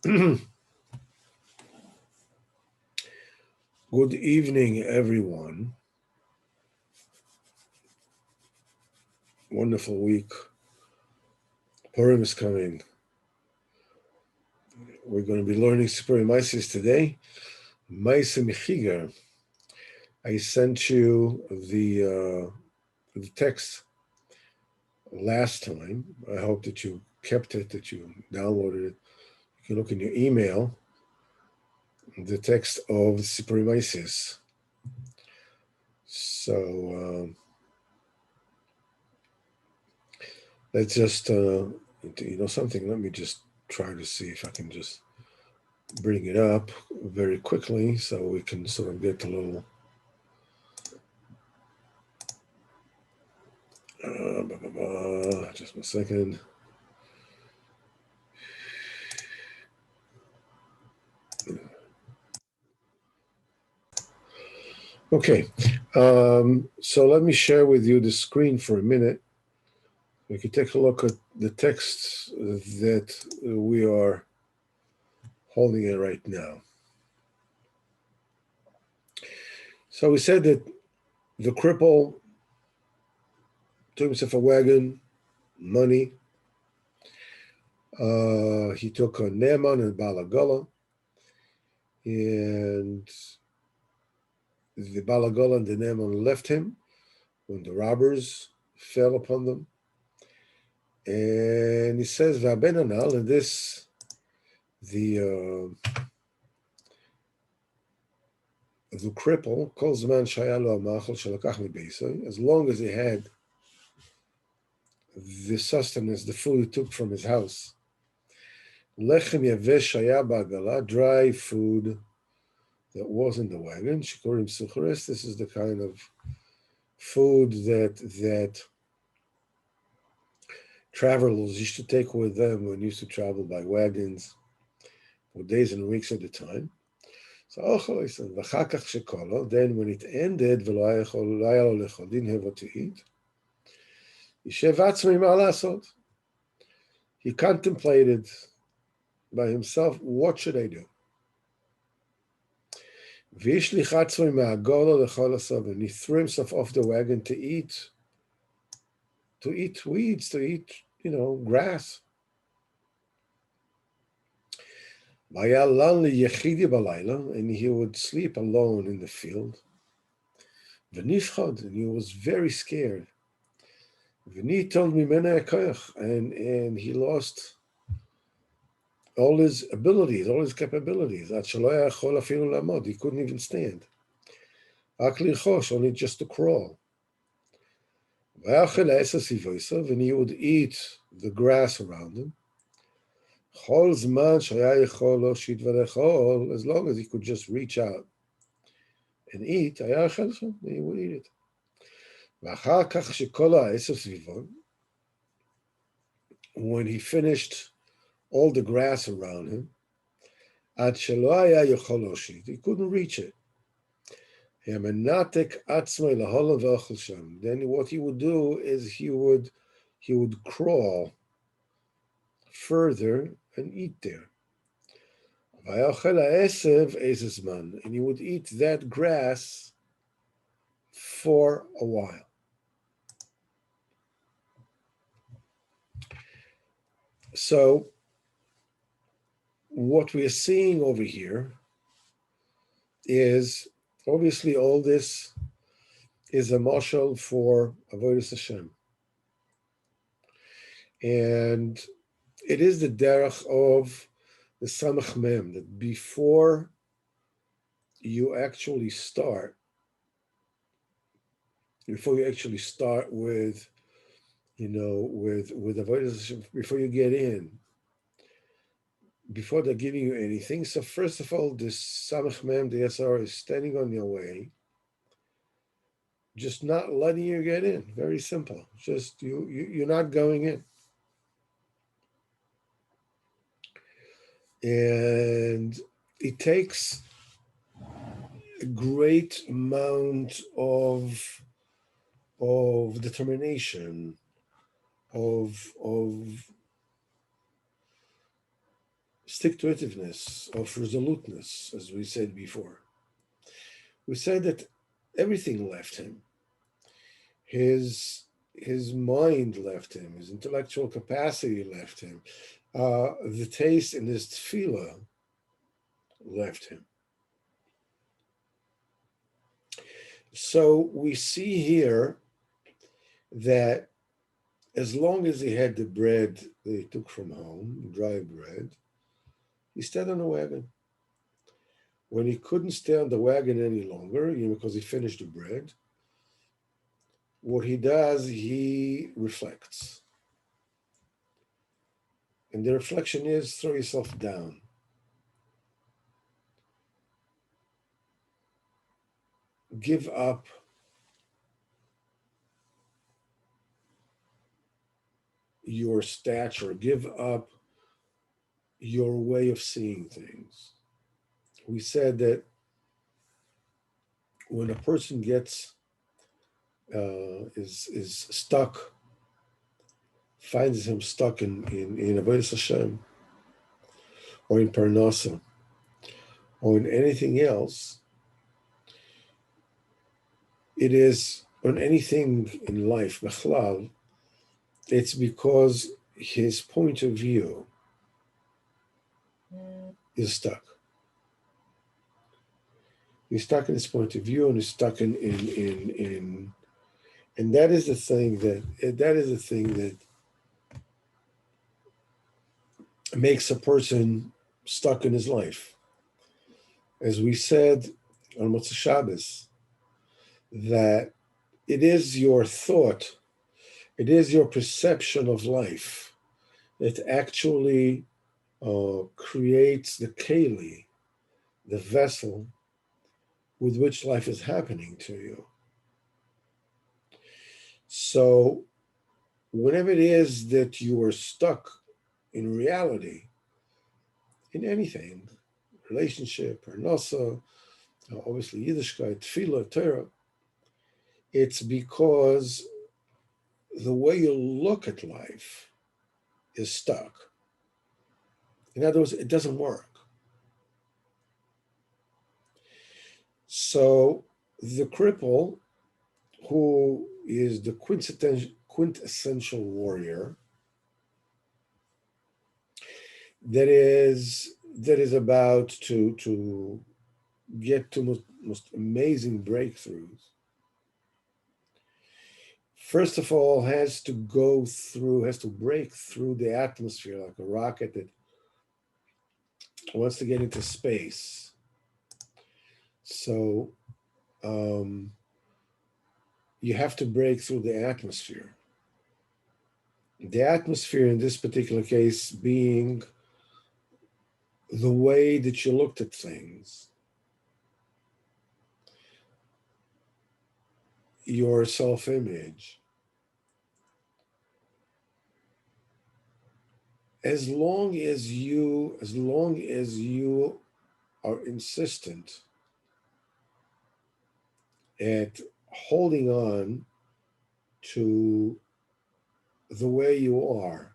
Good evening, everyone. Wonderful week. Purim is coming. We're going to be learning Sipurei Maisis today. Maisa Mechiger. I sent you the text last time. I hope that you kept it, that you downloaded it. You can look in your email, the text of Sipurei Maisis. So let's just, something. Let me just try to see if I can just bring it up very quickly so we can sort of get a little just a second. Okay, so let me share with you the screen for a minute. We can take a look at the text that we are holding it right now. So we said that the cripple took himself a wagon, money. He took a Naaman and Balagala, and the Balagala and the Naaman left him when the robbers fell upon them. And he says, V'aben anal, and this, the cripple, calls the man shayalo amachal shalakach mibeisai, as long as he had the sustenance, the food he took from his house. Lechem yavesh shaya ba'agala, dry food that was in the wagon. Shikorim sucharis, this is the kind of food that travelers used to take with them when used to travel by wagons for days and weeks at a time. So then when it ended, didn't have what to eat, he contemplated by himself, what should I do? And he threw himself off the wagon to eat weeds, to eat, grass. And he would sleep alone in the field. And he was very scared. And he lost all his abilities, all his capabilities. He couldn't even stand. Only just to crawl. And he would eat the grass around him. As long as he could just reach out and eat, he would eat it. When he finished all the grass around him, he couldn't reach it. Then what he would do is he would crawl further and eat there. And he would eat that grass for a while. So what we are seeing over here is, obviously, all this is a mashal for Avodas Hashem. And it is the derech of the Samach Mem, that before you actually start with Avodas Hashem, before you get in, before they're giving you anything. So first of all, this Samach Mem, the SR, is standing on your way, just not letting you get in. Very simple. Just you're not going in. And it takes a great amount of determination, of stick-to-itiveness, of resoluteness, as we said before. We said that everything left him. His mind left him. His intellectual capacity left him. The taste in his tefillah left him. So we see here that as long as he had the bread that he took from home, dry bread, he stayed on the wagon. When he couldn't stay on the wagon any longer, because he finished the bread, what he does, he reflects. And the reflection is throw yourself down. Give up your stature, give up your way of seeing things. We said that when a person gets is stuck, finds him stuck in Avodas Hashem, or in Parnasa, or in anything else, it is on anything in life, Bechlal, it's because his point of view is stuck. He's stuck in his point of view, and he's stuck in and that is the thing that makes a person stuck in his life. As we said on Motzei Shabbos, that it is your thought, it is your perception of life that actually creates the keli, the vessel with which life is happening to you. So whenever it is that you are stuck in reality, in anything, relationship, parnasa, obviously Yiddishkeit, tefillah, Torah, it's because the way you look at life is stuck. In other words, it doesn't work. So the cripple, who is the quintessential warrior, that is about to get to most amazing breakthroughs, first of all, has to break through the atmosphere like a rocket that wants to get into space. So you have to break through the atmosphere. The atmosphere in this particular case being the way that you looked at things, your self-image. As long as you are insistent at holding on to the way you are,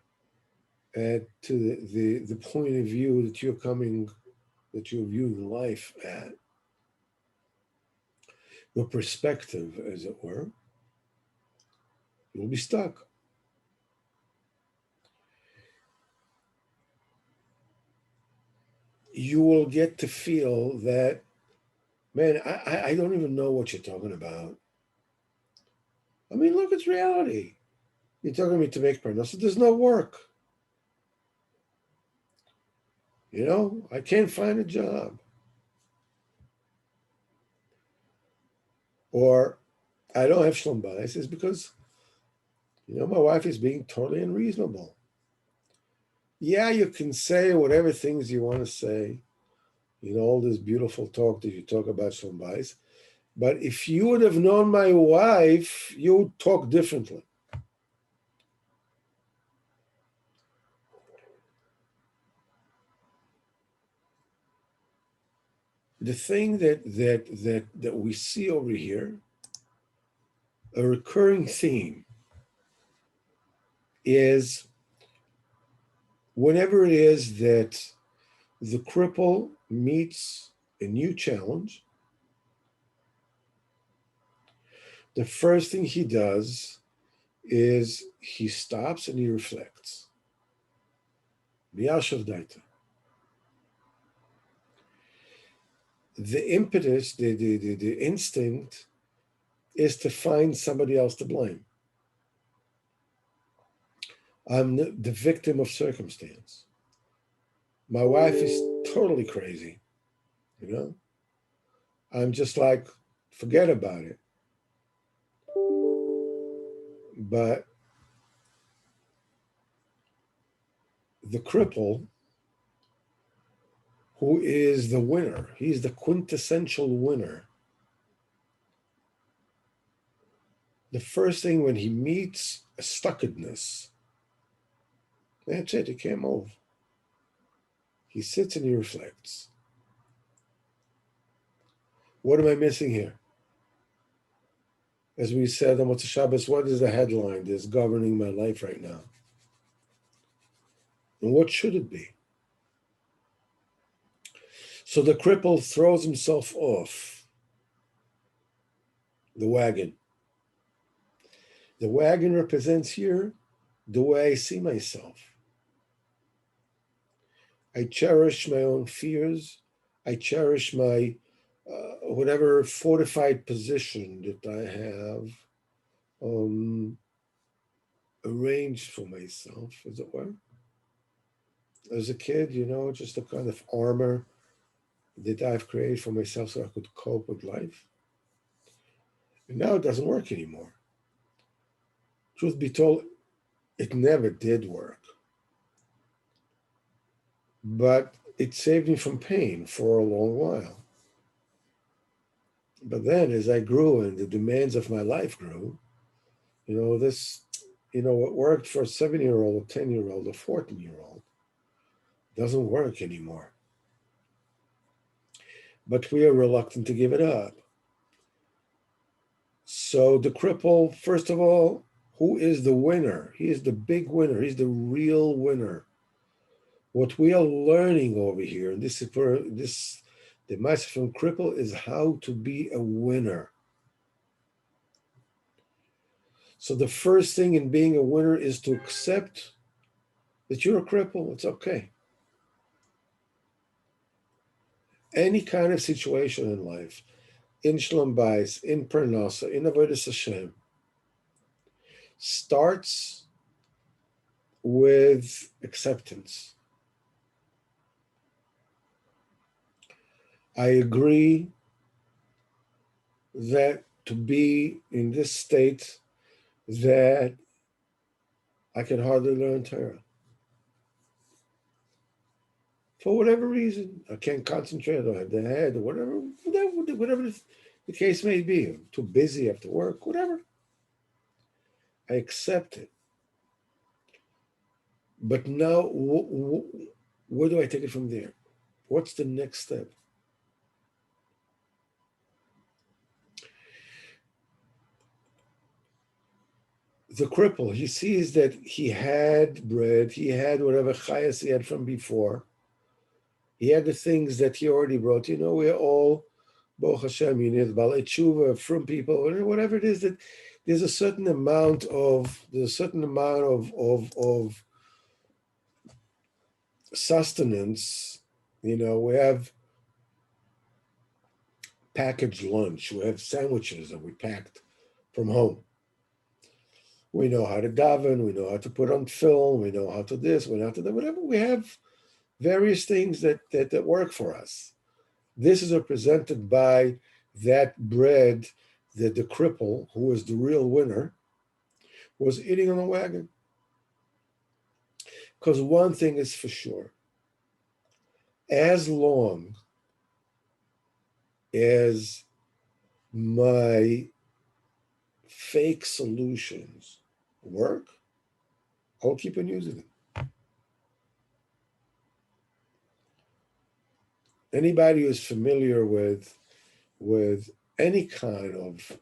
to the point of view that you're viewing life at, your perspective, as it were, you'll be stuck. You will get to feel that, man, I don't even know what you're talking about. I mean, look, it's reality. You're telling me to make parnasa. There's no work. I can't find a job. Or I don't have shalom bayis. It's because, my wife is being totally unreasonable. Yeah, you can say whatever things you want to say, all this beautiful talk that you talk about shalom bayis. But if you would have known my wife, you would talk differently. The thing that we see over here, a recurring theme, is whenever it is that The cripple meets a new challenge. The first thing he does is he stops and he reflects. B'yashav daita. The impetus, the instinct is to find somebody else to blame. I'm the victim of circumstance. My wife is totally crazy, you know? I'm just like, forget about it. But the cripple, who is the winner, he's the quintessential winner. The first thing when he meets a stuckedness, that's it, he can't move. He sits and he reflects. What am I missing here? As we said on Motzei Shabbos, what is the headline that's governing my life right now? And what should it be? So the cripple throws himself off the wagon. The wagon represents here the way I see myself. I cherish my own fears. I cherish my whatever fortified position that I have arranged for myself, as it were. As a kid, just a kind of armor that I've created for myself so I could cope with life. And now it doesn't work anymore. Truth be told, it never did work. But it saved me from pain for a long while. But then as I grew and the demands of my life grew, what worked for a 7-year-old, a 10-year-old, a 14-year-old doesn't work anymore. But we are reluctant to give it up. So the cripple, first of all, who is the winner? He is the big winner. He's the real winner. What we are learning over here, and the message from Cripple is how to be a winner. So the first thing in being a winner is to accept that you're a cripple. It's okay. Any kind of situation in life, in Shalom Bayis, in Parnasa, in Avodas Hashem, starts with acceptance. I agree that to be in this state that I can hardly learn Torah. For whatever reason, I can't concentrate, I don't have the head, or whatever the case may be. I'm too busy after work, whatever. I accept it. But now, where do I take it from there? What's the next step? The cripple, he sees that he had bread, he had whatever chayas he had from before. He had the things that he already brought. We're all, Baruch Hashem, Balei Tshuva, from people, whatever it is, that there's a certain amount of sustenance. We have packaged lunch, we have sandwiches that we packed from home. We know how to daven, we know how to put on film, we know how to this, we know how to that, whatever. We have various things that work for us. This is represented by that bread that the cripple, who was the real winner, was eating on the wagon. Because one thing is for sure, as long as my fake solutions work, I'll keep on using them. Anybody who's familiar with any kind of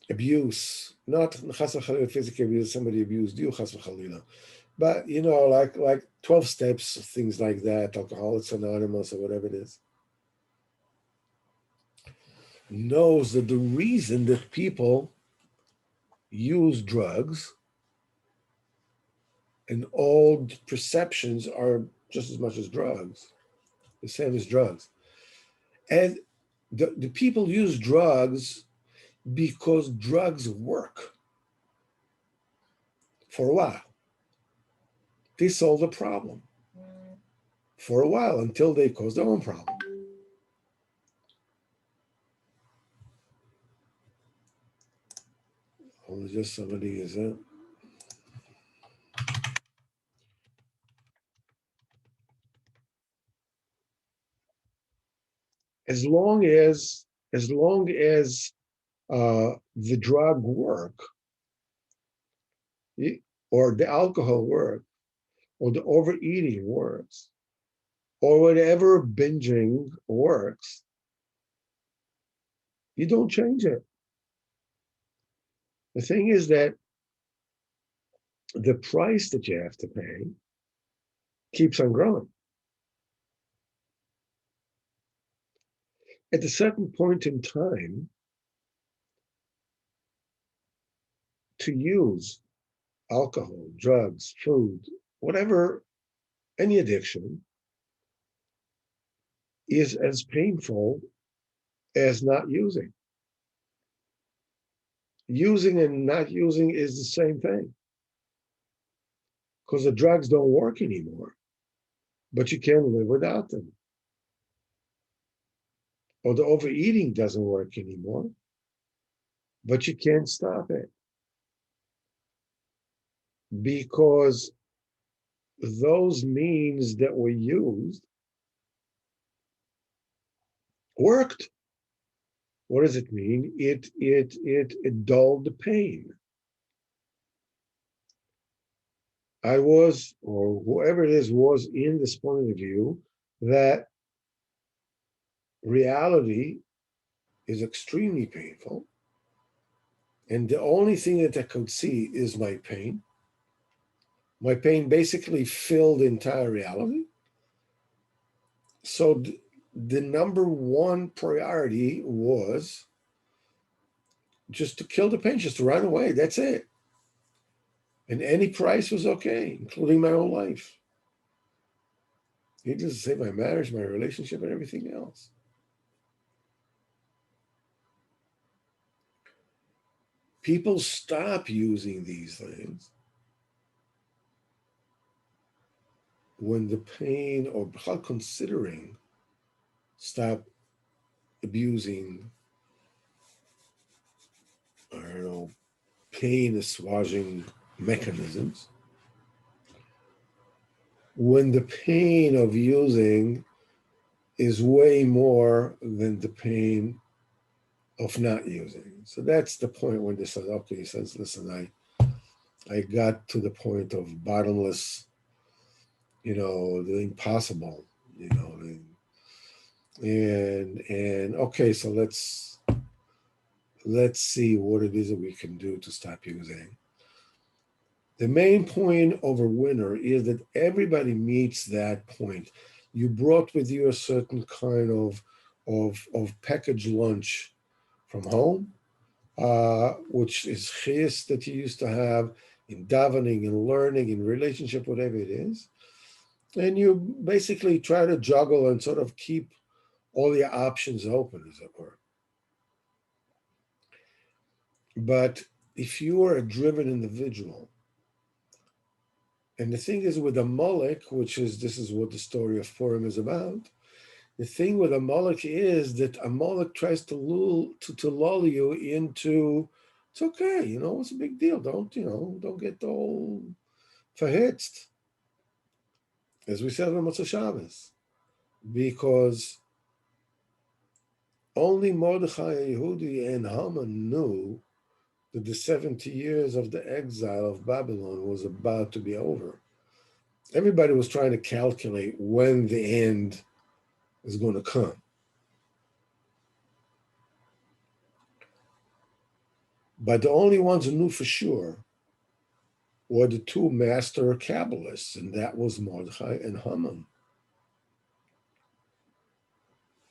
abuse, not chas v'chalila physical abuse, somebody abused you, chas v'chalila, But like 12 steps, things like that, Alcoholics Anonymous or whatever it is, knows that the reason that people use drugs and old perceptions are just as much as drugs, the same as drugs. And the people use drugs because drugs work for a while. They solve a problem for a while until they cause their own problem. Only just somebody is it. As long as the drug work, or the alcohol work, or the overeating works, or whatever binging works, you don't change it. The thing is that the price that you have to pay keeps on growing. At a certain point in time, to use alcohol, drugs, food, whatever, any addiction, is as painful as not using. Using and not using is the same thing, because the drugs don't work anymore, but you can't live without them. Or the overeating doesn't work anymore, but you can't stop it, because those means that were used worked. What does it mean? It dulled the pain. I was, or whoever it is, was in this point of view that reality is extremely painful, and the only thing that I could see is my pain. My pain basically filled the entire reality. So the number one priority was just to kill the pain, just to run away. That's it. And any price was okay, including my own life. Needless to say, my marriage, my relationship, and everything else. People stop using these things when the pain, or considering stop abusing, I don't know, pain assuaging mechanisms, when the pain of using is way more than the pain of not using. So that's the point when they said, okay, he says, listen, I got to the point of bottomless, the impossible, and okay, so let's see what it is that we can do to stop using. The main point of a winner is that everybody meets that point. You brought with you a certain kind of packaged lunch from home, which is chis that you used to have in davening and learning, in relationship, whatever it is. And you basically try to juggle and sort of keep all your options open, as it were. But if you are a driven individual, and the thing is with a Moloch, this is what the story of Purim is about, the thing with a Moloch is that a Moloch tries to lull you into, it's okay, what's a big deal? Don't get all verhitzt, as we said on Motzei Shabbos, because only Mordechai Yehudi and Haman knew that the 70 years of the exile of Babylon was about to be over. Everybody was trying to calculate when the end is going to come. But the only ones who knew for sure were the two master Kabbalists, and that was Mordechai and Haman.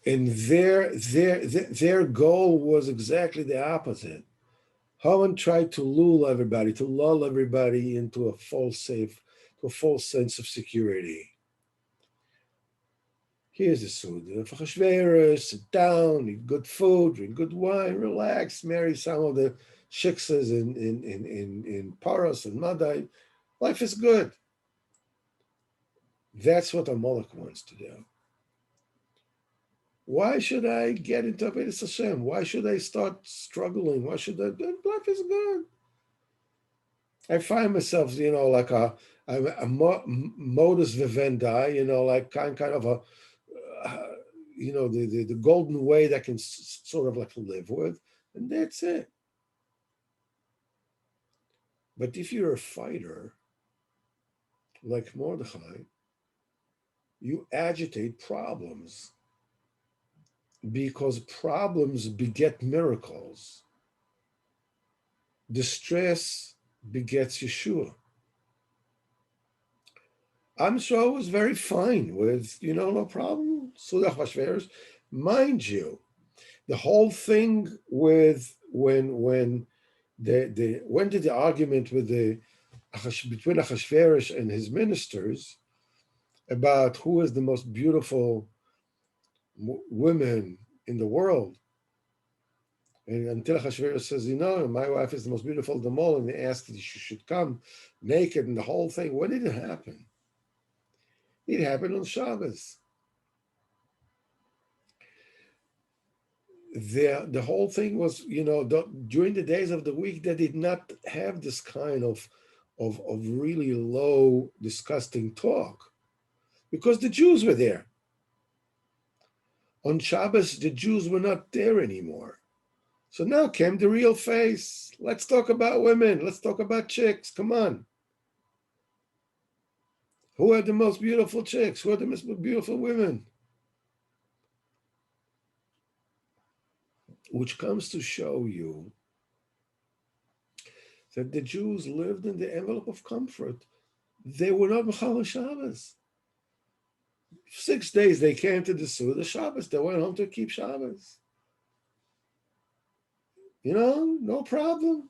And their goal was exactly the opposite. Haman tried to lull everybody into a false sense of security. Here's the Suda of Achashverosh, sit down, eat good food, drink good wine, relax, marry some of the shiksas in Paros and Madai. Life is good. That's what Amalek wants to do. Why should I get into Avodas Hashem? Why should I start struggling? Why should I? Life is good. I find myself, like a modus vivendi, like kind of a, the golden way that I can sort of like live with, and that's it. But if you're a fighter, like Mordechai, you agitate problems because problems beget miracles. Distress begets Yeshua. I'm sure I was very fine with, no problem. Sudach Vashveros. Mind you, the whole thing with when did the argument with between Achashverosh and his ministers about who is the most beautiful women in the world. And until Achashverosh says, my wife is the most beautiful of them all, and they asked that she should come naked and the whole thing. When did it happen? It happened on Shabbos. The whole thing was, during the days of the week, they did not have this kind of really low, disgusting talk because the Jews were there. On Shabbos, the Jews were not there anymore. So now came the real face. Let's talk about women. Let's talk about chicks. Come on. Who are the most beautiful chicks? Who are the most beautiful women? Which comes to show you that the Jews lived in the envelope of comfort. They were not Mechal Shabbos. 6 days they came to the Suda Shabbos. They went home to keep Shabbos. No problem.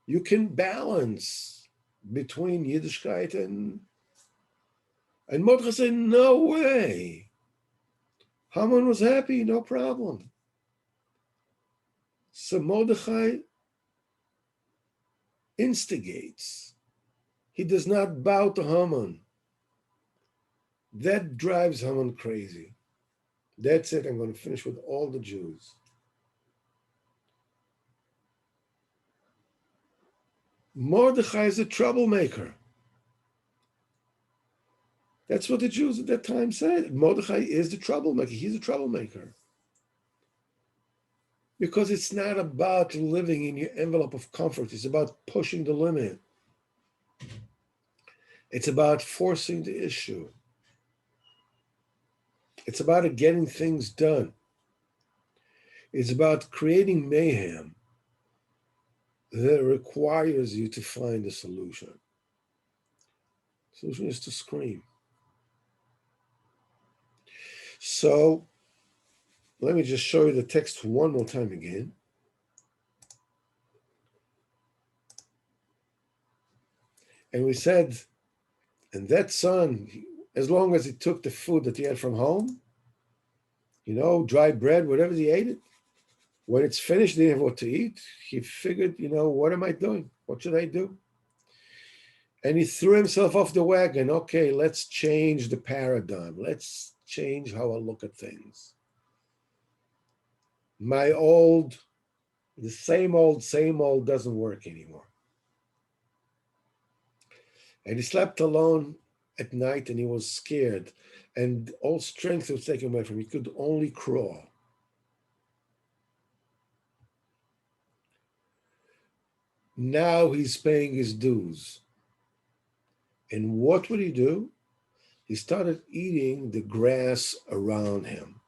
You can balance between Yiddishkeit and Mordechai said, no way. Haman was happy, no problem. So Mordechai instigates. He does not bow to Haman. That drives Haman crazy. That's it. I'm going to finish with all the Jews. Mordechai is a troublemaker. That's what the Jews at that time said. Mordechai is the troublemaker. He's a troublemaker. Because it's not about living in your envelope of comfort. It's about pushing the limit. It's about forcing the issue. It's about getting things done. It's about creating mayhem that requires you to find a solution. The solution is to scream. So let me just show you the text one more time again. And we said, and that son, as long as he took the food that he had from home, dry bread, whatever he ate it, when it's finished, he didn't have what to eat. He figured, what am I doing? What should I do? And he threw himself off the wagon. Okay, let's change the paradigm. Let's change how I look at things. The same old doesn't work anymore. And he slept alone at night and he was scared. And all strength was taken away from him. He could only crawl. Now he's paying his dues. And what would he do? He started eating the grass around him.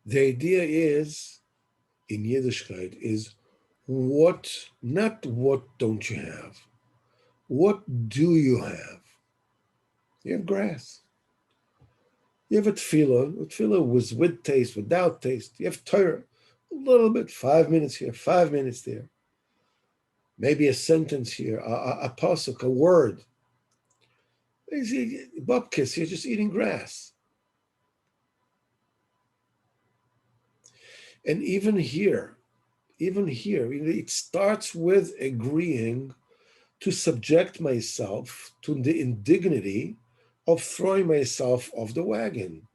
The idea is, in Yiddishkeit, is not what don't you have? What do you have? You have grass. You have a tefillah was with taste, without taste. You have Torah, a little bit, 5 minutes here, 5 minutes there. Maybe a sentence here, a pasuk, a word. Bupkis, you're just eating grass. And even here, it starts with agreeing to subject myself to the indignity of throwing myself off the wagon.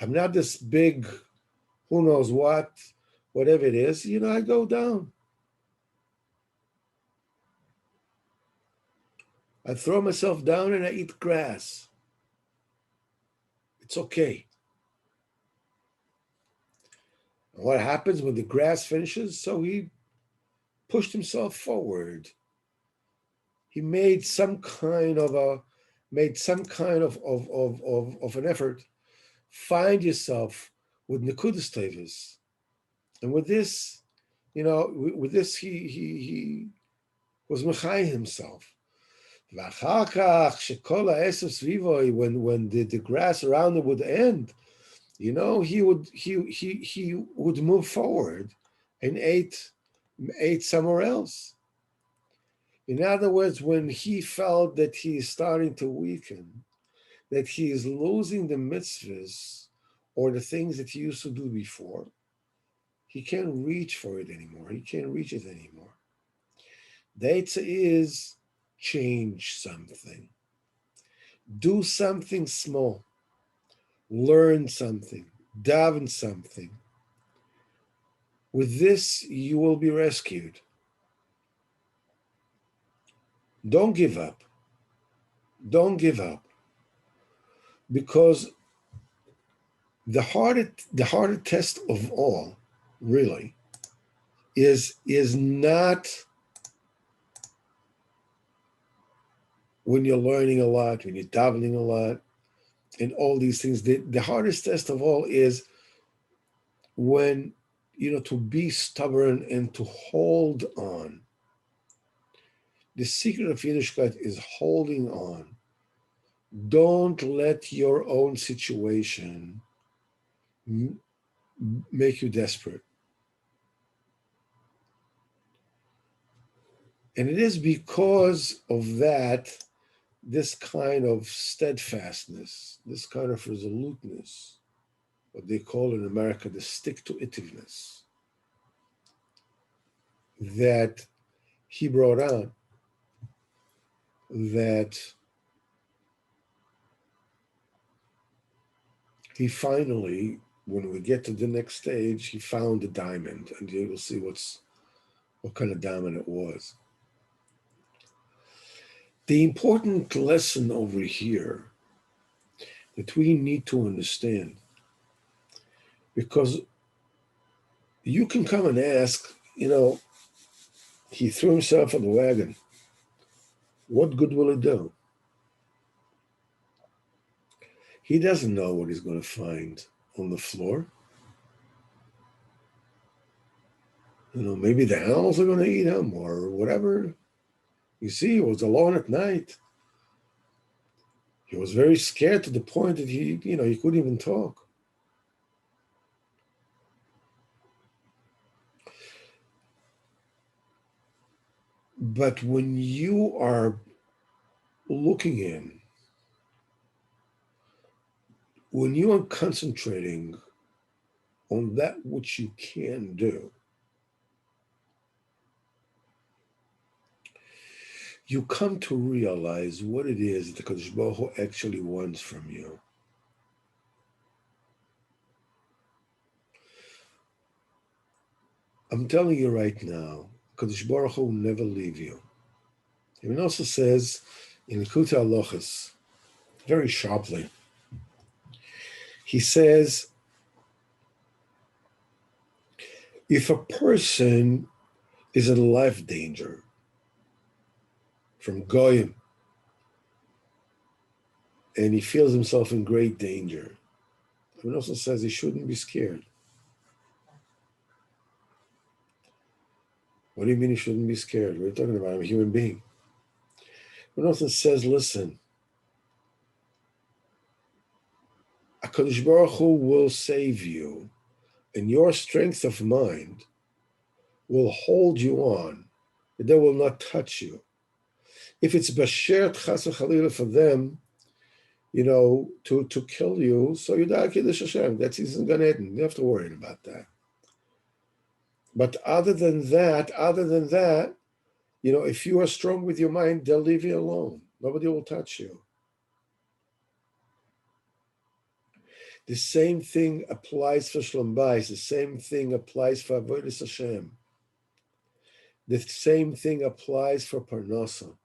I'm not this big, who knows what, whatever it is, I go down. I throw myself down and I eat grass. It's okay. And what happens when the grass finishes? So he pushed himself forward. He made some kind of an effort. Find yourself with Nekudas Tevis. And with this, he was Mechai himself. When the grass around him would end, he would move forward and ate somewhere else. In other words, when he felt that he is starting to weaken, that he is losing the mitzvahs or the things that he used to do before, he can't reach for it anymore. He can't reach it anymore. The answer is change something. Do something small. Learn something. Daven something. With this, you will be rescued. Don't give up. Don't give up. Because the hardest test of all, really, is not when you're learning a lot, when you're davening a lot, and all these things. The hardest test of all is when, to be stubborn and to hold on. The secret of Yiddishkeit is holding on. Don't let your own situation make you desperate. And it is because of that, this kind of steadfastness, this kind of resoluteness, what they call in America the stick-to-itiveness, that he brought on, that he finally, when we get to the next stage, he found the diamond, and you will see what kind of diamond it was. The important lesson over here that we need to understand, because you can come and ask, he threw himself on the wagon. What good will it do? He doesn't know what he's going to find on the floor. Maybe the animals are going to eat him or whatever. You see, he was alone at night. He was very scared to the point that he couldn't even talk. But when you are looking in, when you are concentrating on that which you can do, you come to realize what it is that the Kadosh Baruch Hu actually wants from you. I'm telling you right now, Kadosh Baruch Hu will never leave you. It also says in Likutei Halachos, very sharply, he says, if a person is in life danger from Goyim, and he feels himself in great danger, it also says he shouldn't be scared. What do you mean you shouldn't be scared? What are you talking about? I'm a human being. But Nathan says, listen, HaKadosh Baruch Hu will save you, and your strength of mind will hold you on. They will not touch you. If it's Bashert Chas Chalila for them, to kill you, so you die Kiddush Hashem. That's in Gan Eden. You have to worry about that. But other than that, if you are strong with your mind, they'll leave you alone. Nobody will touch you. The same thing applies for Shlom Bayis. The same thing applies for Avodas Hashem. The same thing applies for Parnasa.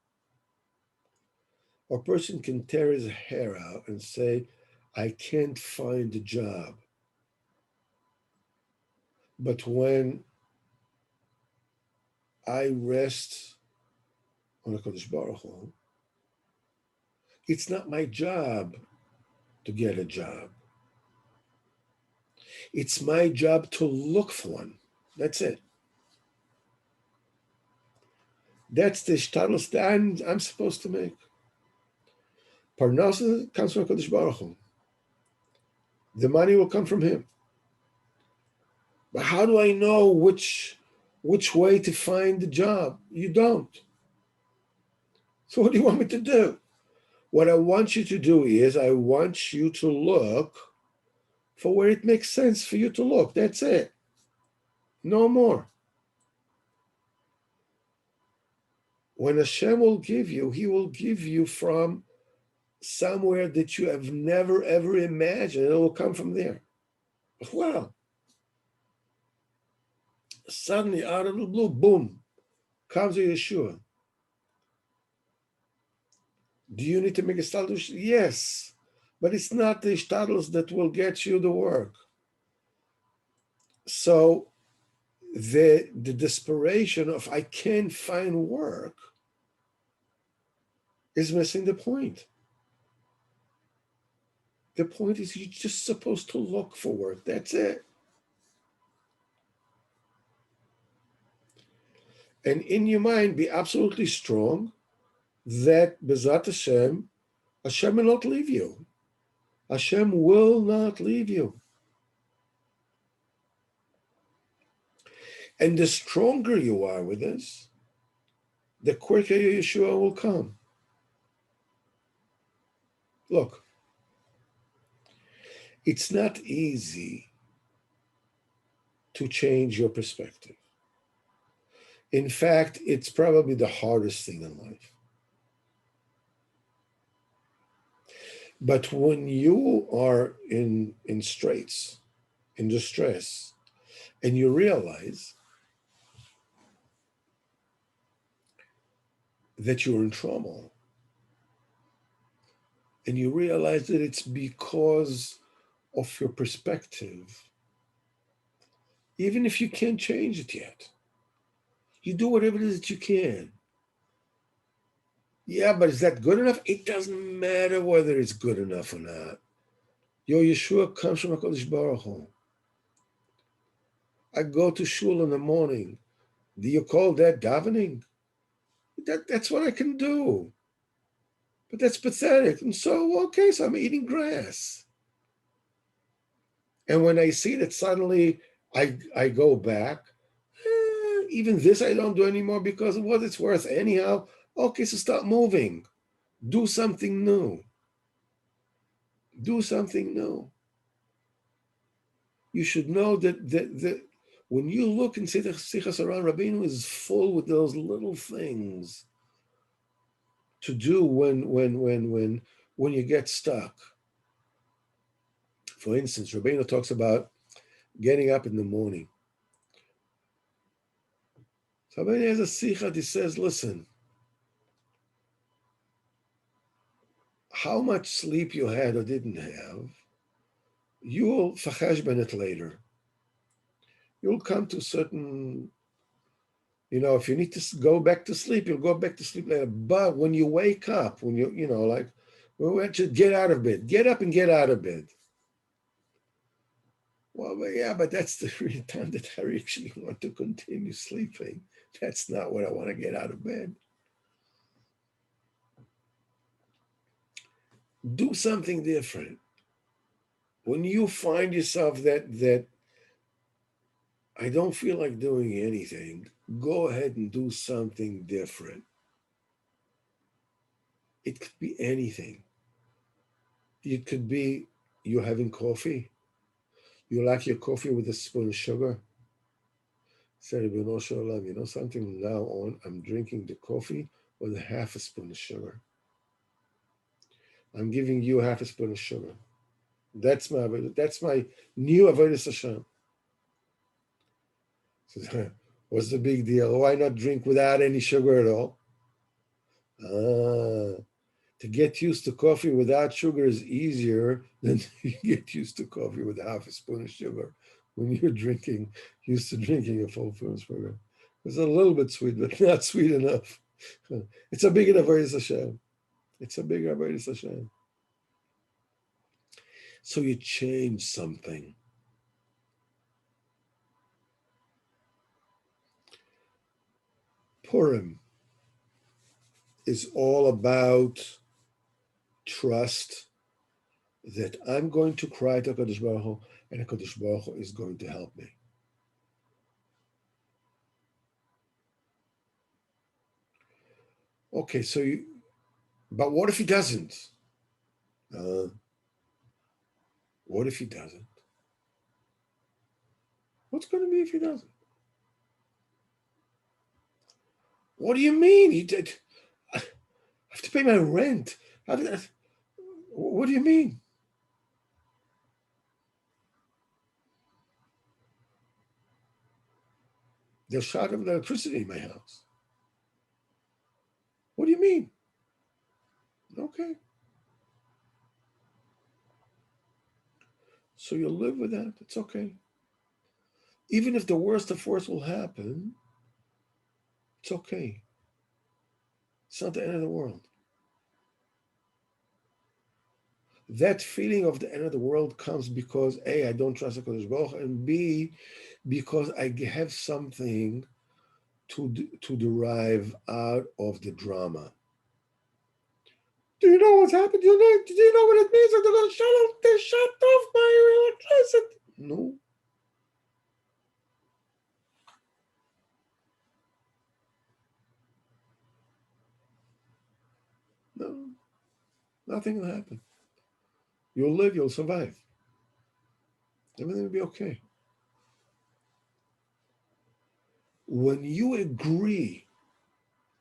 A person can tear his hair out and say, I can't find a job. But when I rest on HaKadosh Baruch Hu, it's not my job to get a job. It's my job to look for one. That's it. That's the shtalos that I'm supposed to make. Parnasa comes from HaKadosh Baruch Hu. The money will come from him. But how do I know which way to find the job? You don't. So what do you want me to do? What I want you to do is I want you to look for where it makes sense for you to look. That's it. No more. When Hashem will give you, He will give you from somewhere that you have never, ever imagined. It will come from there. Wow. Suddenly, out of the blue, boom, comes a Yeshua. Do you need to make a status? Yes. But it's not the status that will get you the work. So the desperation of I can't find work is missing the point. The point is you're just supposed to look for work. That's it. And in your mind, be absolutely strong that Bezat Hashem, Hashem will not leave you. Hashem will not leave you. And the stronger you are with this, the quicker Yeshua will come. Look, it's not easy to change your perspective. In fact, it's probably the hardest thing in life. But when you are in straits, in distress, and you realize that you're in trouble, and you realize that it's because of your perspective, even if you can't change it yet, you do whatever it is that you can. Yeah, but is that good enough? It doesn't matter whether it's good enough or not. Your Yeshua comes from HaKadosh Baruch Hu. I go to shul in the morning. Do you call that davening? That's what I can do. But that's pathetic. And so I'm eating grass. And when I see that suddenly I go back, even this I don't do anymore because of what it's worth anyhow. Okay, so stop moving. Do something new. Do something new. You should know that when you look and see the Sichas Aran, Rabbeinu is full with those little things to do when you get stuck. For instance, Rabbeinu talks about getting up in the morning. So Rabbeinu has a Sicha, he says, listen, how much sleep you had or didn't have, you'll fachashben it later. You'll come to certain, if you need to go back to sleep, you'll go back to sleep later. But when you wake up, when you get out of bed, get up and get out of bed. Well, but that's the real time that I actually want to continue sleeping. That's not what I want to get out of bed. Do something different. When you find yourself that I don't feel like doing anything, go ahead and do something different. It could be anything. It could be you're having coffee. You like your coffee with a spoon of sugar. Say, you know something, now on, I'm drinking the coffee with half a spoon of sugar. I'm giving you half a spoon of sugar. That's my new avodas Hashem. What's the big deal? Why not drink without any sugar at all? To get used to coffee without sugar is easier than to get used to coffee with half a spoon of sugar when you're used to drinking a full spoon of sugar. It's a little bit sweet, but not sweet enough. It's a big avodas Hashem. It's a big avodas Hashem. So you change something. Purim is all about trust that I'm going to cry to HaKadosh Baruch Hu, and HaKadosh Baruch Hu is going to help me. Okay, but what if he doesn't? What if he doesn't? What's going to be if he doesn't? What do you mean? He did. I have to pay my rent. What do you mean? They'll shut off the electricity in my house. What do you mean? Okay. So you'll live with that. It's okay. Even if the worst of worst will happen, it's okay. It's not the end of the world. That feeling of the end of the world comes because A, I don't trust HaKadosh Baruch Hu, and B, because I have something to derive out of the drama. Do you know what's happened? Do you know what it means? They're going to they shut off my electricity. No. No. Nothing will happen. You'll live, you'll survive. Everything will be okay. When you agree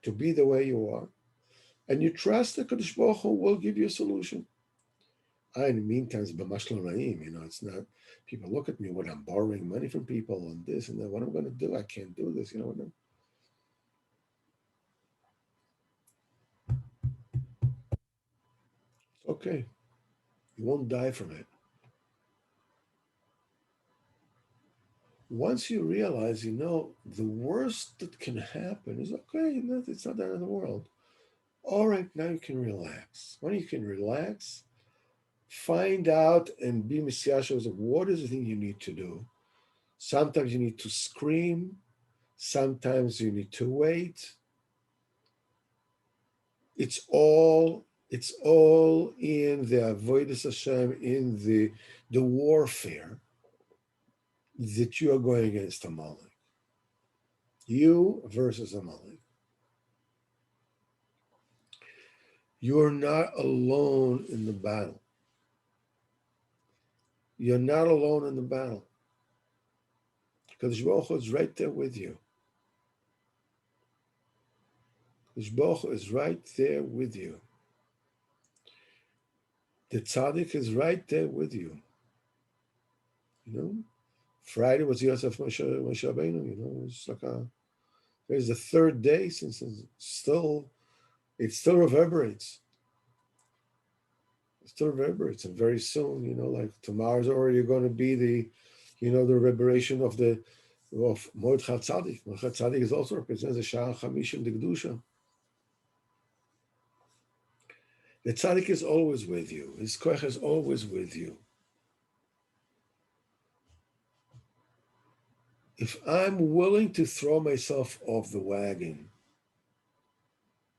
to be the way you are, and you trust that HaKadosh Baruch Hu will give you a solution. In the meantime, it's b'mashlo ra'im, it's not, people look at me when I'm borrowing money from people and this and that. What I'm going to do? I can't do this, It's okay. You won't die from it. Once you realize, the worst that can happen is okay, it's not the end of the world. All right, now you can relax. When you can relax, find out and be messiashos of what is the thing you need to do. Sometimes you need to scream. Sometimes you need to wait. It's all in the avodas Hashem, in the warfare that you are going against Amalek. You versus Amalek. You are not alone in the battle. You're not alone in the battle. Because Baruch Hu is right there with you. Because Baruch Hu is right there with you. The tzaddik is right there with you. Friday was Yosef Moshe Rabbeinu. It's like there's the third day since it still reverberates. It still reverberates, and very soon, like tomorrow's already going to be the reverberation of Mordechai Tzaddik. Mordechai Tzaddik is also represents the Shah Chamishim the Kedusha. The tzaddik is always with you. His koach is always with you. If I'm willing to throw myself off the wagon,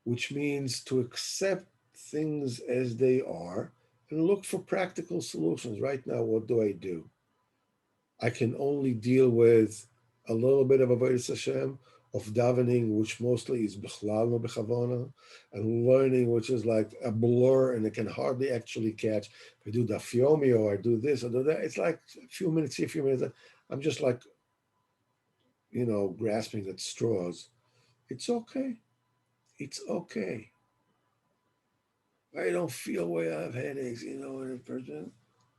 which means to accept things as they are and look for practical solutions. Right now, what do? I can only deal with a little bit of avodas Hashem, of davening, which mostly is bichlal no bechavona, and learning, which is like a blur, and it can hardly actually catch. If I do daf yomi or I do this or do that, it's like a few minutes here, a few minutes there. I'm just like, grasping at straws. It's okay. It's okay. I don't feel where I have headaches, and a person.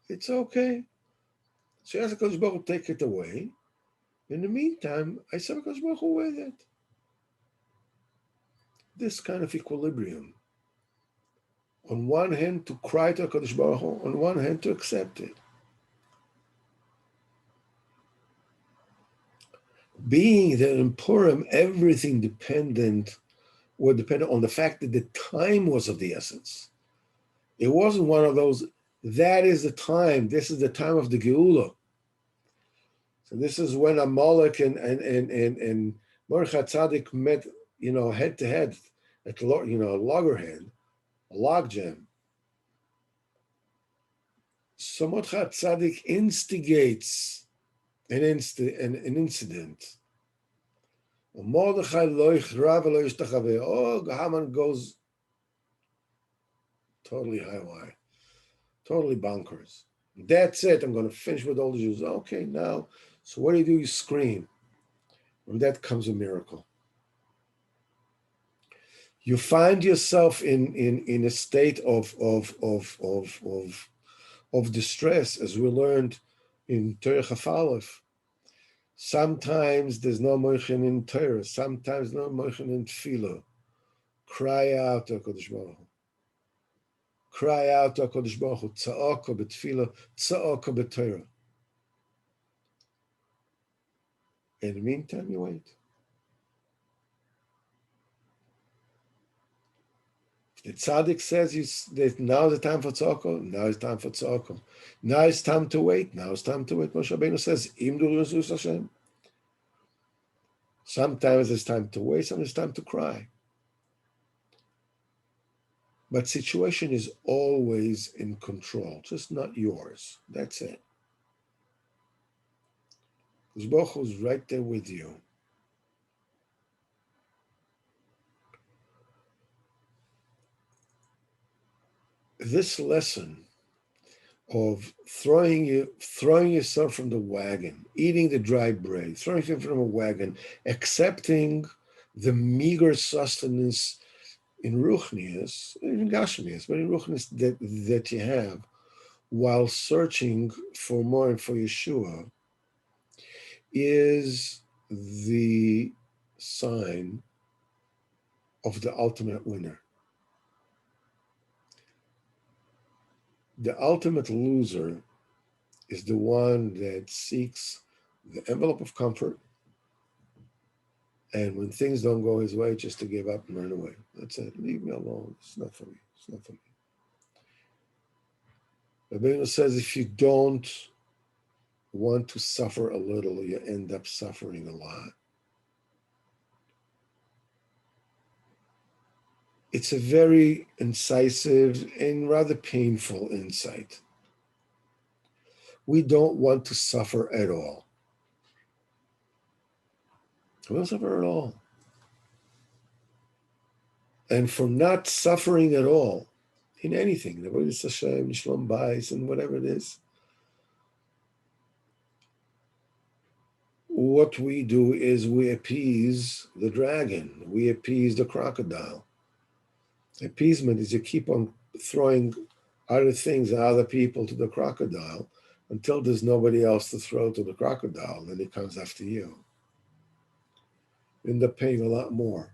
It's okay. So ask Kodesh Baruch Hu, take it away. In the meantime, I serve Kodesh Baruch Hu with it. This kind of equilibrium. On one hand, to cry to Kodesh Baruch Hu, on one hand, to accept it. Being that in Purim, everything depended on the fact that the time was of the essence. It wasn't one of those, that is the time, this is the time of the Geula. So this is when Amalek and Mordechai Tzaddik met, head to head at a loggerhead, a logjam. So Mordechai Tzaddik instigates an incident. Mordechai loich rav lo yishtachaveh. Oh, Haman goes totally high, totally bonkers. That's it. I'm going to finish with all the Jews. Okay, now. So what do? You scream. From that comes a miracle. You find yourself in a state of distress, as we learned in Torah Chaf Aleph. Sometimes there's no moichin in Torah. Sometimes no moichin in Tefillah. Cry out to HaKadosh Baruch Hu. Cry out to HaKadosh Baruch Hu. Tza'oko b'Tefillah, tza'oko b'Torah. In the meantime, you wait. The tzaddik says that now is the time for tzedakah. Now is time for tzedakah. Now it's time to wait. Now it's time to wait. Moshe Rabbeinu says, "Im du l'zus Hashem." Sometimes it's time to wait. Sometimes it's time to cry. But situation is always in control, just not yours. That's it. Because Baruch Hu is right there with you. This lesson of throwing yourself from the wagon, eating the dry bread, throwing yourself from a wagon, accepting the meager sustenance in Ruchnius, in Gashmius, but in Ruchnius that you have, while searching for more and for Yeshua, is the sign of the ultimate winner. The ultimate loser is the one that seeks the envelope of comfort, and when things don't go his way, just to give up and run away. That's it. Leave me alone. It's not for me. It's not for me. Rabbeinu says if you don't want to suffer a little, you end up suffering a lot. It's a very incisive and rather painful insight. We don't want to suffer at all. We don't suffer at all. And for not suffering at all in anything, the Avodas Hashem, Shalom Bayis, and whatever it is, what we do is we appease the dragon. We appease the crocodile. Appeasement is you keep on throwing other things and other people to the crocodile until there's nobody else to throw to the crocodile, then it comes after you. You end up paying a lot more.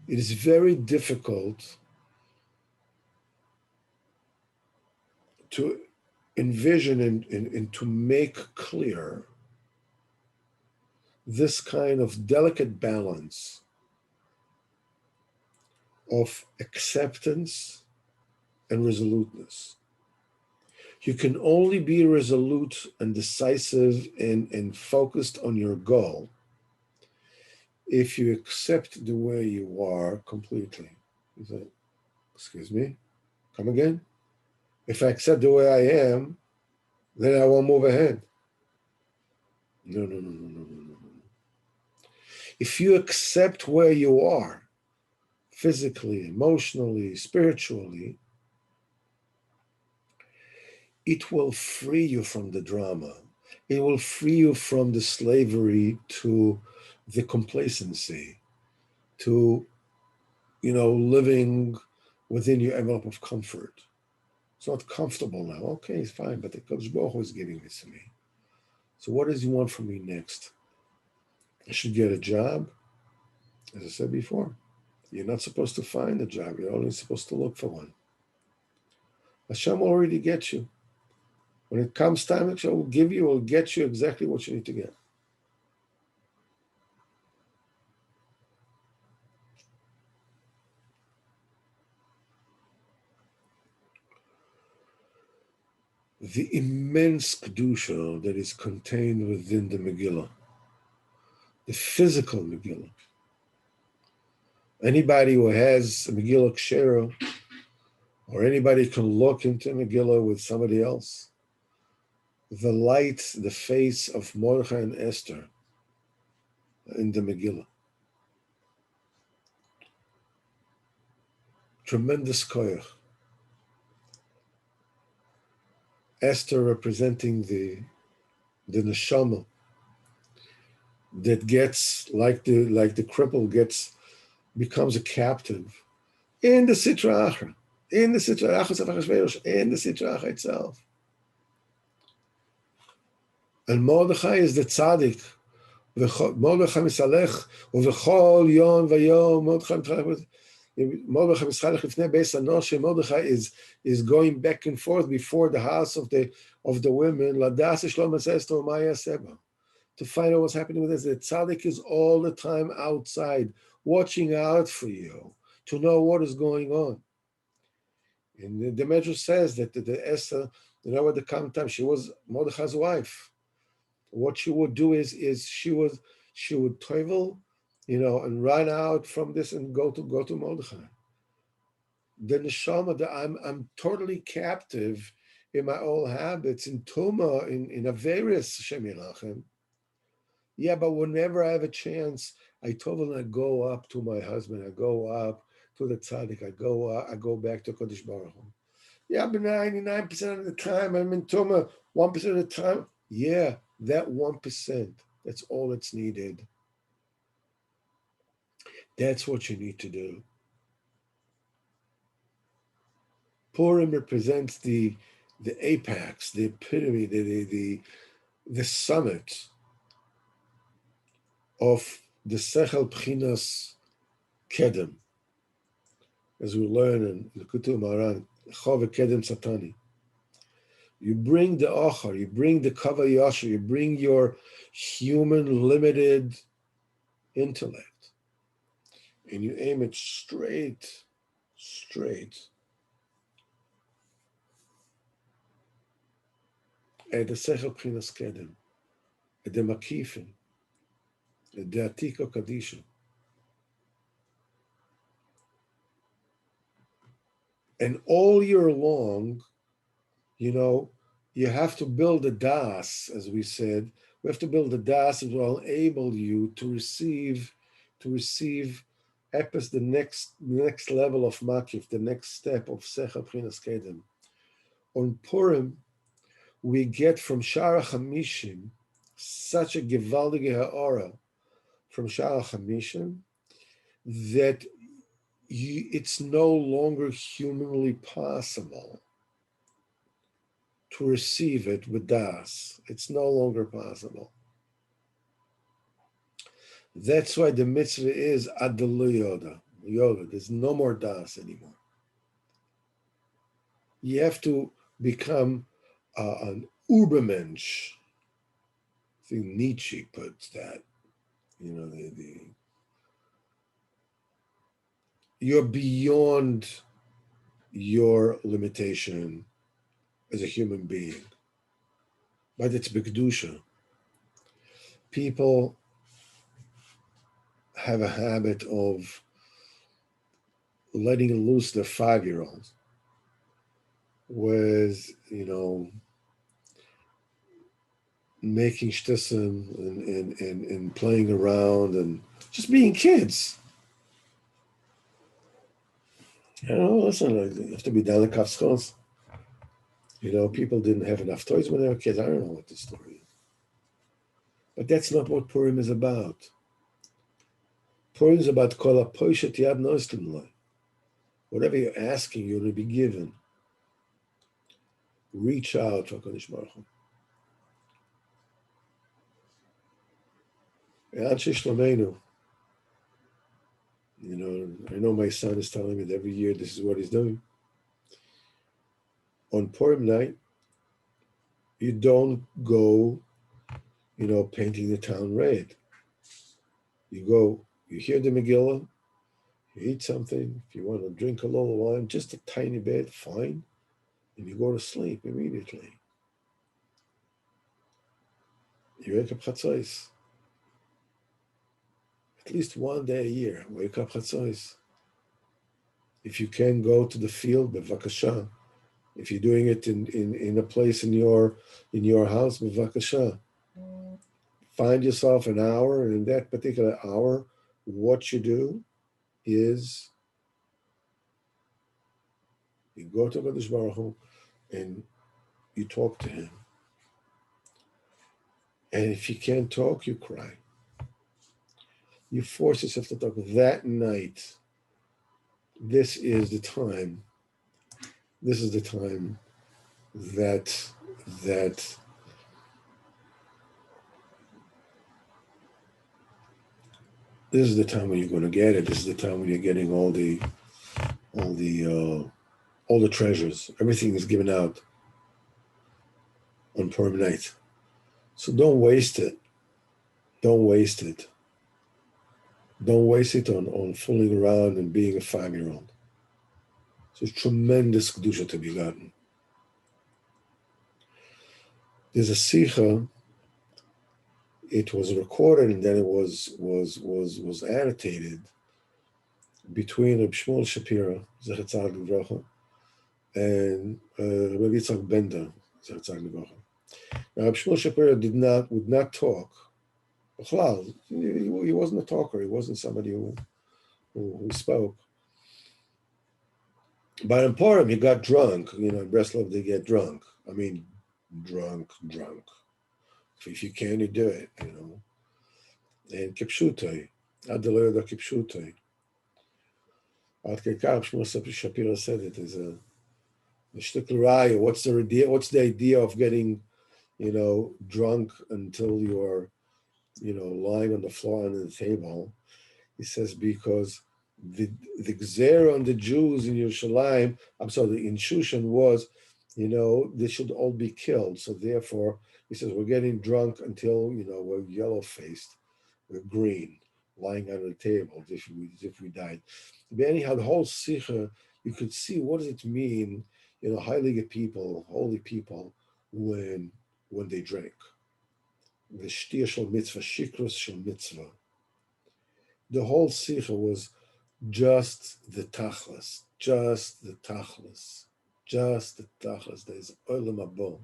It is very difficult to envision and to make clear this kind of delicate balance of acceptance and resoluteness. You can only be resolute and decisive and focused on your goal if you accept the way you are completely. You say, excuse me, come again? If I accept the way I am, then I won't move ahead. No. If you accept where you are, physically, emotionally, spiritually, it will free you from the drama. It will free you from the slavery to the complacency, to, living within your envelope of comfort. It's not comfortable now. Okay, it's fine, but the Kodesh Baruch Hu is giving this to me. So what does he want from me next? I should get a job. As I said before, you're not supposed to find a job. You're only supposed to look for one. Hashem already gets you. When it comes time, Hashem will give you, will get you exactly what you need to get. The immense Kedusha that is contained within the Megillah, the physical Megillah. Anybody who has a Megillah Kshera, or anybody can look into Megillah with somebody else, the light, the face of Mordechai and Esther in the Megillah. Tremendous koyach. Esther representing the neshama that gets, like the cripple becomes a captive in the Sitra Achra, in the Sitra Achra itself. And Mordechai is the tzaddik. Mordechai misalech uvechol yom vayom Mordechai misalech lifnei beis hanoshe. Mordechai is going back and forth before the house of the women. Ladas shlom Esther u'maya seba, to find out what's happening with this. The tzaddik is all the time outside, watching out for you, to know what is going on. And the Medrash says that the Esther, at the common time, she was Mordechai's wife. What she would do is she would travel, and run out from this and go to Mordechai. The neshama, I'm totally captive in my old habits, in Tuma, in Averis, Shem Yirachem. Yeah, but whenever I have a chance, I go up to my husband, I go up to the tzaddik, I go back to Kodesh Baruch Hu. Yeah, but 99% of the time I'm in Tuma, 1% of the time, yeah, that 1%, that's all that's needed. That's what you need to do. Purim represents the apex, the epitome, the summit of the Sechel Pchinas Kedem, as we learn in the Kutu Maran, Chove Kedem Satani. You bring the Ochar, you bring the Kava Yasher, you bring your human limited intellect, and you aim it straight at the Sechel Pchinas Kedem, at the Makifin, at the Atika Kadisha. And all year long, you have to build a das, as we said. We have to build a das that will enable you to receive epis, the next level of makif, the next step of Sechel Pchinas Kedem. On Purim, we get from Shara Chamishim such a gewaldige ha'ara from Shara Chamishim that it's no longer humanly possible to receive it with das. It's no longer possible. That's why the mitzvah is Adalu Yoda. There's no more das anymore. You have to become an Ubermensch. I think Nietzsche puts that. You're beyond your limitation as a human being, but it's b'kedusha. People have a habit of letting loose their 5-year-olds with, making shtissim and playing around and just being kids. Listen, you have to be down the kafskos. People didn't have enough toys when they were kids. I don't know what the story is. But that's not what Purim is about. Purim is about kol ha-poshet yad noistim lo. Whatever you're asking, you're going to be given. Reach out to HaKadosh Baruch Hu. Anshe Shlomeinu. I know my son is telling me that every year this is what he's doing. On Purim night, you don't go, painting the town red. You go, you hear the Megillah, you eat something. If you want to drink a little wine, just a tiny bit, fine. And you go to sleep immediately. You wake up chatzos. At least one day a year, wake up chatzos. If you can go to the field, bevakasha. If you're doing it in a place in your house, bevakasha. Find yourself an hour, and in that particular hour, what you do is you go to HaKadosh Baruch Hu and you talk to him. And if you can't talk, you cry. You force yourself to talk. That night, this is the time that this is the time when you're going to get it. This is the time when you're getting all the treasures. Everything is given out on Purim night. So don't waste it. Don't waste it. Don't waste it on fooling around and being a 5-year-old. So it's tremendous kedusha to be gotten. There's a sicha. It was recorded and then it was annotated between Reb Shmuel Shapira, Zecher Tzaddik Livrocha, and Rabbi Yitzchak Bender, Zecher Tzaddik Livrocha. Now, Reb Shmuel Shapira would not talk. He wasn't a talker. He wasn't somebody who spoke. But in Purim, he got drunk. In Breslov, they get drunk. I mean, drunk. If you can, you do it, And kipshutai, Adelor da kipshutai. Ad Kekar, Shmuel Shapira said it is a shtickl raya. What's the idea? What's the idea of getting, drunk until you're, lying on the floor under the table? He says because the gzera on the Jews in Yerushalayim, in Shushan was, they should all be killed. So therefore, he says we're getting drunk until we're yellow-faced, we're green, lying under the table as if we died. But anyhow, the whole sikha, you could see what does it mean, holy people, when they drink. The shtir shel mitzvah, shikrus shel mitzvah. The whole sikha was just the tachlis. There's olam habo.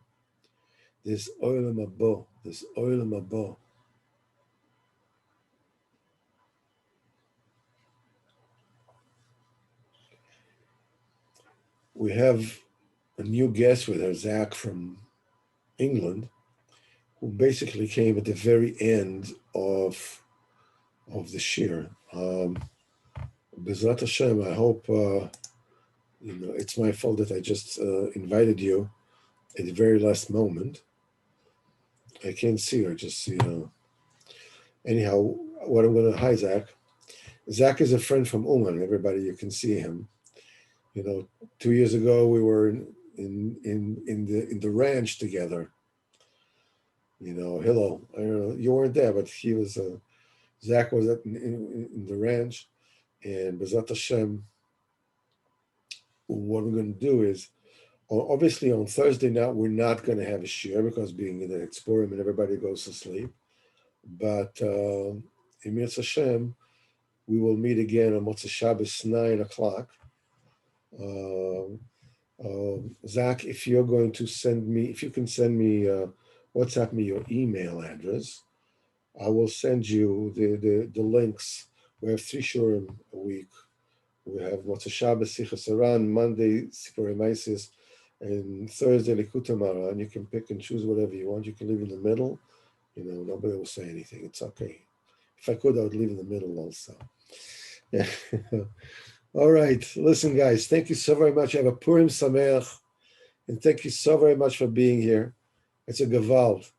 We have a new guest with her, Zach from England, who basically came at the very end of the shir. B'ezrat Hashem, I hope, it's my fault that I just invited you at the very last moment. I can't see her, just, Anyhow, what I'm going to, hi, Zach. Zach is a friend from Uman. Everybody, you can see him. 2 years ago, we were in the ranch together. Hillel. I don't know, you weren't there, but he was, Zach was in the ranch. And B'ezrat Hashem, what we're going to do is Obviously, on Thursday night, we're not going to have a share because being that it's purim and everybody goes to sleep. But in Mirz Hashem, we will meet again on Motzei Shabbos, 9 o'clock. Zach, if you're going to send me, if you can send me, WhatsApp me your email address, I will send you the links. We have 3 shurim a week. We have Motzei Shabbos, Sichas Aran, Monday, Sipurei Maisis, and Thursday, Likutei Moharan. You can pick and choose whatever you want. You can leave in the middle. Nobody will say anything. It's okay. If I could, I would leave in the middle also. Yeah. All right. Listen, guys, thank you so very much. Have a Purim Sameach. And thank you so very much for being here. It's a Gewalt.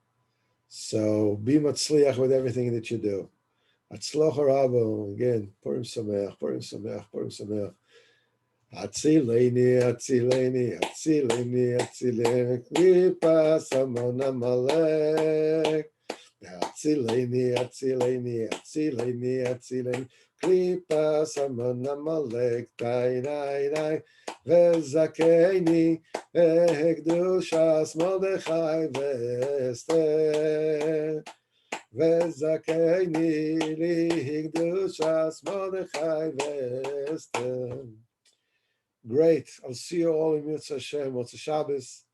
So be matzliach with everything that you do. Atzloch Rabo. Again, Purim Sameach, Purim Sameach, Purim Sameach. Atzileni, Atzileni, Atzileni, Atzileni, Klipa Samon Amalek. Atzileni, Atzileni, Atzileni, Atzileni, Klipa Samon Amalek, Dai, Dai, Dai, Vezakeni, Vehekdushas Mordechai Vester, Vezakeni, Lihikdushas Mordechai Vester. Great. I'll see you all in Mirz Hashem, Motzei Shabbos,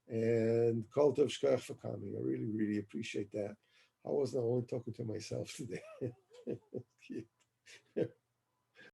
and Kol Tov Shkoyach for coming. I really, really appreciate that. I wasn't only talking to myself today.